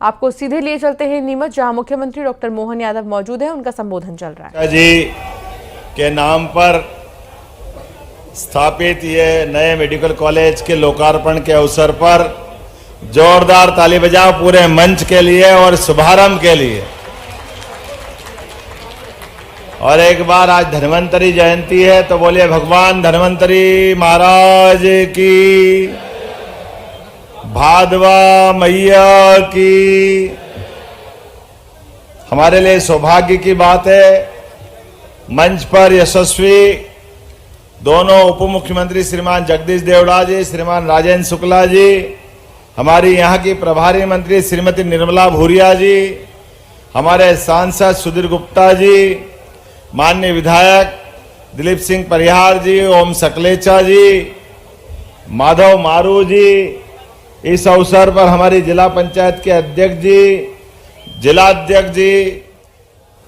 आपको सीधे लिए चलते हैं नीमच, जहां मुख्यमंत्री डॉक्टर मोहन यादव मौजूद हैं। उनका संबोधन चल रहा है। जी के नाम पर स्थापित ये नए मेडिकल कॉलेज के लोकार्पण के अवसर पर जोरदार ताली बजाओ पूरे मंच के लिए और शुभारंभ के लिए। और एक बार आज धन्वंतरी जयंती है, तो बोलिए भगवान धन्वंतरी महाराज की, भादवा मैया की। हमारे लिए सौभाग्य की बात है, मंच पर यशस्वी दोनों उप मुख्यमंत्री श्रीमान जगदीश देवड़ा जी, श्रीमान राजेंद्र शुक्ला जी, हमारी यहाँ की प्रभारी मंत्री श्रीमती निर्मला भूरिया जी, हमारे सांसद सुधीर गुप्ता जी, माननीय विधायक दिलीप सिंह परिहार जी, ओम सकलेचा जी, माधव मारू जी। इस अवसर पर हमारी जिला पंचायत के अध्यक्ष जी, जिला अध्यक्ष जी,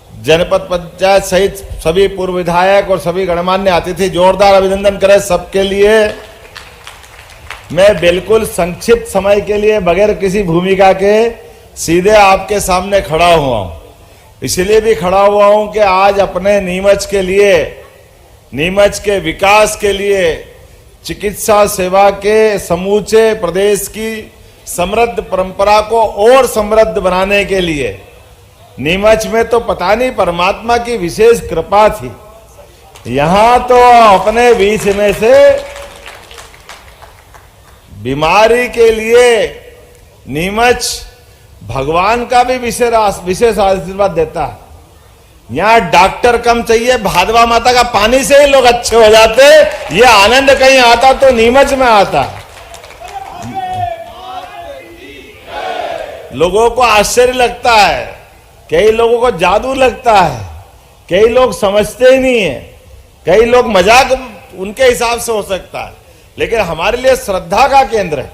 जनपद पंचायत सहित सभी पूर्व विधायक और सभी गणमान्य अतिथि, जोरदार अभिनंदन करें सबके लिए। मैं बिल्कुल संक्षिप्त समय के लिए बगैर किसी भूमिका के सीधे आपके सामने खड़ा हुआ हूं। इसलिए भी खड़ा हुआ हूं कि आज अपने नीमच के लिए, नीमच के विकास के लिए, चिकित्सा सेवा के समूचे प्रदेश की समृद्ध परंपरा को और समृद्ध बनाने के लिए नीमच में तो पता नहीं परमात्मा की विशेष कृपा थी। यहां तो अपने बीच में से बीमारी के लिए नीमच भगवान का भी विशेष आशीर्वाद देता है। यहां डॉक्टर कम चाहिए, भादवा माता का पानी से ही लोग अच्छे हो जाते। ये आनंद कहीं आता तो नीमच में आता। लोगों को आश्चर्य लगता है, कई लोगों को जादू लगता है, कई लोग समझते ही नहीं है, कई लोग मजाक उनके हिसाब से हो सकता है, लेकिन हमारे लिए श्रद्धा का केंद्र है।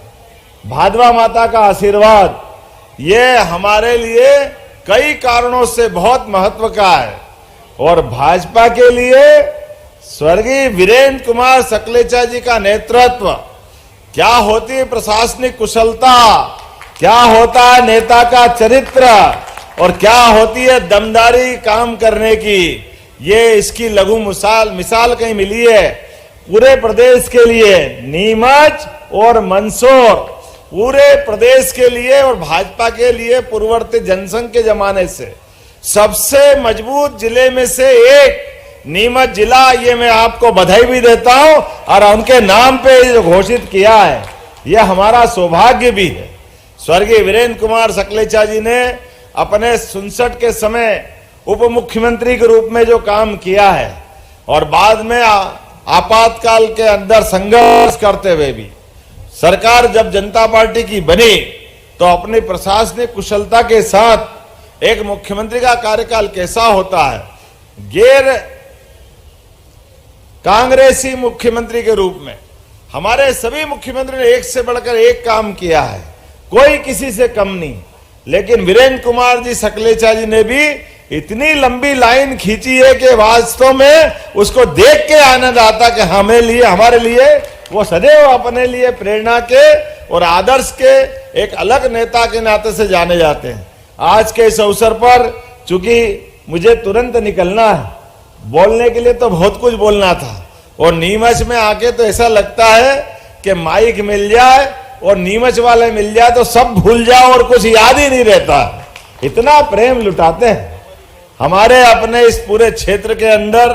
भादवा माता का आशीर्वाद ये हमारे लिए कई कारणों से बहुत महत्व का है। और भाजपा के लिए स्वर्गीय वीरेंद्र कुमार सकलेचा जी का नेतृत्व, क्या होती है प्रशासनिक कुशलता, क्या होता है नेता का चरित्र, और क्या होती है दमदारी काम करने की, ये इसकी लघु मिसाल कहीं मिली है। पूरे प्रदेश के लिए नीमच और मंदसौर, पूरे प्रदेश के लिए और भाजपा के लिए पूर्ववर्ती जनसंघ के जमाने से सबसे मजबूत जिले में से एक नीमच जिला, ये मैं आपको बधाई भी देता हूं। और उनके नाम पे जो घोषित किया है, यह हमारा सौभाग्य भी है। स्वर्गीय वीरेंद्र कुमार सकलेचा जी ने अपने 67 के समय उप मुख्यमंत्री के रूप में जो काम किया है, और बाद में आपातकाल के अंदर संघर्ष करते हुए भी सरकार जब जनता पार्टी की बनी, तो अपनी प्रशासनिक कुशलता के साथ एक मुख्यमंत्री का कार्यकाल कैसा होता है, गैर कांग्रेसी मुख्यमंत्री के रूप में हमारे सभी मुख्यमंत्री ने एक से बढ़कर एक काम किया है, कोई किसी से कम नहीं। लेकिन वीरेंद्र कुमार जी सकलेचा जी ने भी इतनी लंबी लाइन खींची है कि वास्तव में उसको देख के आनंद आता कि हमारे लिए वो सदैव अपने लिए प्रेरणा के और आदर्श के एक अलग नेता के नाते से जाने जाते हैं। आज के इस अवसर पर चूंकि मुझे तुरंत निकलना है, बोलने के लिए तो बहुत कुछ बोलना था, और नीमच में आके तो ऐसा लगता है कि माइक मिल जाए और नीमच वाले मिल जाए तो सब भूल जाओ और कुछ याद ही नहीं रहता। इतना प्रेम लुटाते हैं। हमारे अपने इस पूरे क्षेत्र के अंदर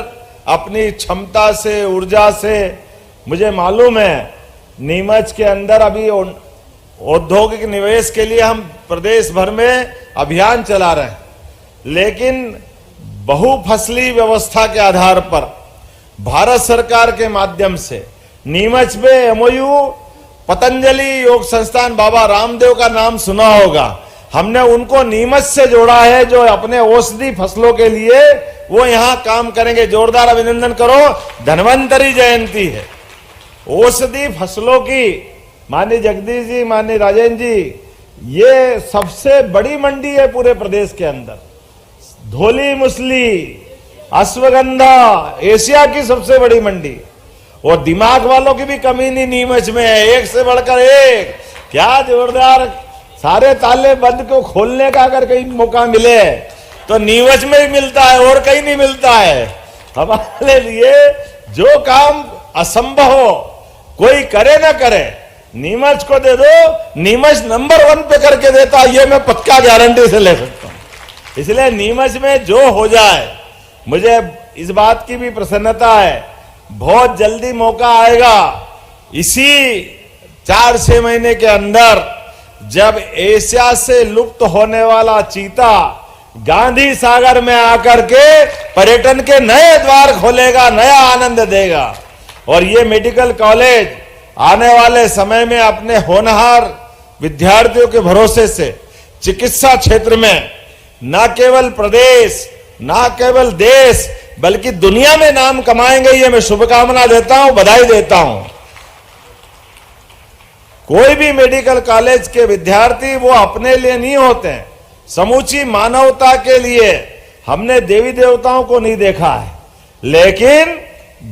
अपनी क्षमता से, ऊर्जा से, मुझे मालूम है नीमच के अंदर अभी औद्योगिक निवेश के लिए हम प्रदेश भर में अभियान चला रहे हैं, लेकिन बहुफसली व्यवस्था के आधार पर भारत सरकार के माध्यम से नीमच में एमओयू पतंजलि योग संस्थान, बाबा रामदेव का नाम सुना होगा, हमने उनको नीमच से जोड़ा है, जो अपने औषधि फसलों के लिए वो यहां काम करेंगे। जोरदार अभिनंदन करो, धन्वंतरी जयंती है औषधि फसलों की। माननीय जगदीश जी, माननीय राजेंद्र जी, ये सबसे बड़ी मंडी है पूरे प्रदेश के अंदर। धोली मुसली, अश्वगंधा, एशिया की सबसे बड़ी मंडी। और दिमाग वालों की भी कमी नहीं नीमच में है, एक से बढ़कर एक। क्या जोरदार सारे ताले बंद को खोलने का अगर कहीं मौका मिले तो नीमच में ही मिलता है और कहीं नहीं मिलता है। हमारे लिए जो काम असंभव हो, कोई करे ना करे, नीमच को दे दो, नीमच नंबर 1 पे करके देता, ये मैं पक्का गारंटी से ले सकता हूं। इसलिए नीमच में जो हो जाए, मुझे इस बात की भी प्रसन्नता है, बहुत जल्दी मौका आएगा, इसी 4-6 महीने के अंदर, जब एशिया से लुप्त होने वाला चीता गांधी सागर में आकर के पर्यटन के नए द्वार खोलेगा, नया आनंद देगा। और ये मेडिकल कॉलेज आने वाले समय में अपने होनहार विद्यार्थियों के भरोसे से चिकित्सा क्षेत्र में न केवल प्रदेश, न केवल देश, बल्कि दुनिया में नाम कमाएंगे, ये मैं शुभकामना देता हूं, बधाई देता हूं। कोई भी मेडिकल कॉलेज के विद्यार्थी वो अपने लिए नहीं होते हैं, समूची मानवता के लिए। हमने देवी देवताओं को नहीं देखा है, लेकिन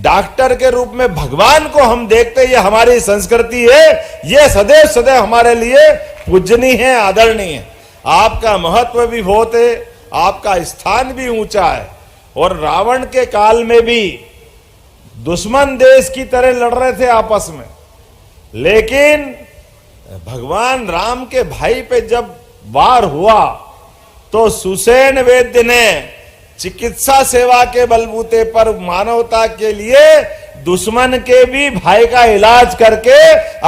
डॉक्टर के रूप में भगवान को हम देखते, ये हमारी संस्कृति है, ये सदैव सदैव हमारे लिए पूजनीय है, आदरणीय है। आपका महत्व भी बहुत है, आपका स्थान भी ऊंचा है। और रावण के काल में भी दुश्मन देश की तरह लड़ रहे थे आपस में, लेकिन भगवान राम के भाई पे जब वार हुआ तो सुसेन वैद्य ने चिकित्सा सेवा के बलबूते पर मानवता के लिए दुश्मन के भी भाई का इलाज करके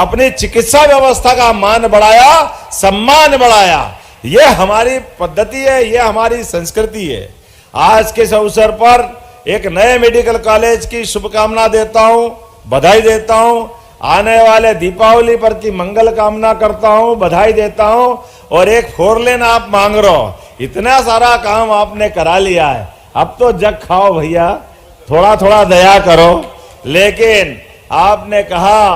अपनी चिकित्सा व्यवस्था का मान बढ़ाया, सम्मान बढ़ाया। यह हमारी पद्धति है, यह हमारी संस्कृति है। आज के इस अवसर पर एक नए मेडिकल कॉलेज की शुभकामना देता हूं, बधाई देता हूं। आने वाले दीपावली पर की मंगल कामना करता हूं, बधाई देता हूं। और एक 4 लेन आप मांग रहे हो, इतना सारा काम आपने करा लिया है, अब तो जग खाओ भैया, थोड़ा थोड़ा दया करो। लेकिन आपने कहा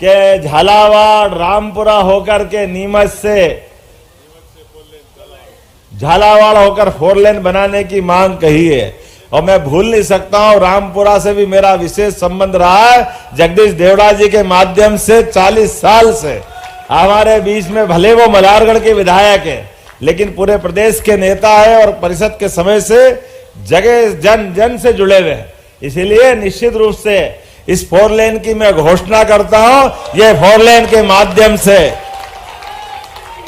कि झालावाड़ रामपुरा होकर के नीमच से झालावाड़ होकर 4 लेन बनाने की मांग कही है, और मैं भूल नहीं सकता हूं, रामपुरा से भी मेरा विशेष संबंध रहा है। जगदीश देवड़ा जी के माध्यम से 40 साल से हमारे बीच में, भले वो मल्हारगढ़ के विधायक है, लेकिन पूरे प्रदेश के नेता है और परिषद के समय से जगह जन जन से जुड़े हुए हैं। इसीलिए निश्चित रूप से इस 4 लेन की मैं घोषणा करता हूं। ये 4 लेन के माध्यम से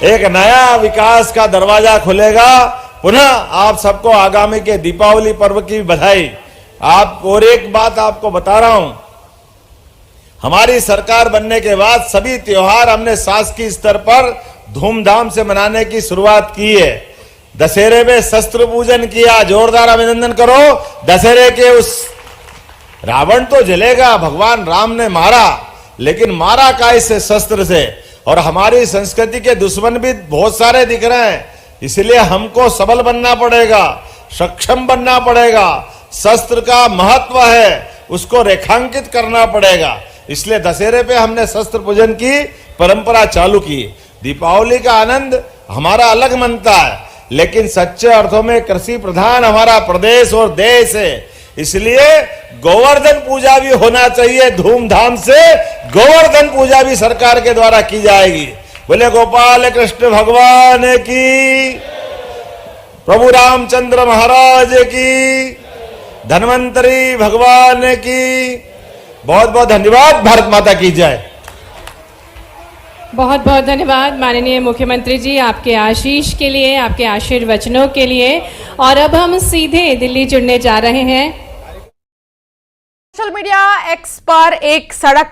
एक नया विकास का दरवाजा खुलेगा। पुनः आप सबको आगामी के दीपावली पर्व की बधाई। आप और एक बात आपको बता रहा हूं, हमारी सरकार बनने के बाद सभी त्योहार हमने शासकीय स्तर पर धूमधाम से मनाने की शुरुआत की है। दशहरे में शस्त्र पूजन किया, जोरदार अभिनंदन करो। दशहरे के उस रावण तो जलेगा, भगवान राम ने मारा, लेकिन मारा काय से? शस्त्र से। और हमारी संस्कृति के दुश्मन भी बहुत सारे दिख रहे हैं, इसलिए हमको सबल बनना पड़ेगा, सक्षम बनना पड़ेगा। शस्त्र का महत्व है, उसको रेखांकित करना पड़ेगा। इसलिए दशहरे पे हमने शस्त्र पूजन की परंपरा चालू की। दीपावली का आनंद हमारा अलग मनता है, लेकिन सच्चे अर्थों में कृषि प्रधान हमारा प्रदेश और देश है, इसलिए गोवर्धन पूजा भी होना चाहिए धूमधाम से। गोवर्धन पूजा भी सरकार के द्वारा की जाएगी। बोले गोपाल कृष्ण भगवान की, प्रभु रामचंद्र महाराज की, धन्वंतरी भगवान की। बहुत बहुत धन्यवाद। भारत माता की जय। बहुत बहुत धन्यवाद माननीय मुख्यमंत्री जी, आपके आशीष के लिए, आपके आशीर्वचनों के लिए। और अब हम सीधे दिल्ली जुड़ने जा रहे हैं। सोशल मीडिया एक्स पर एक सड़क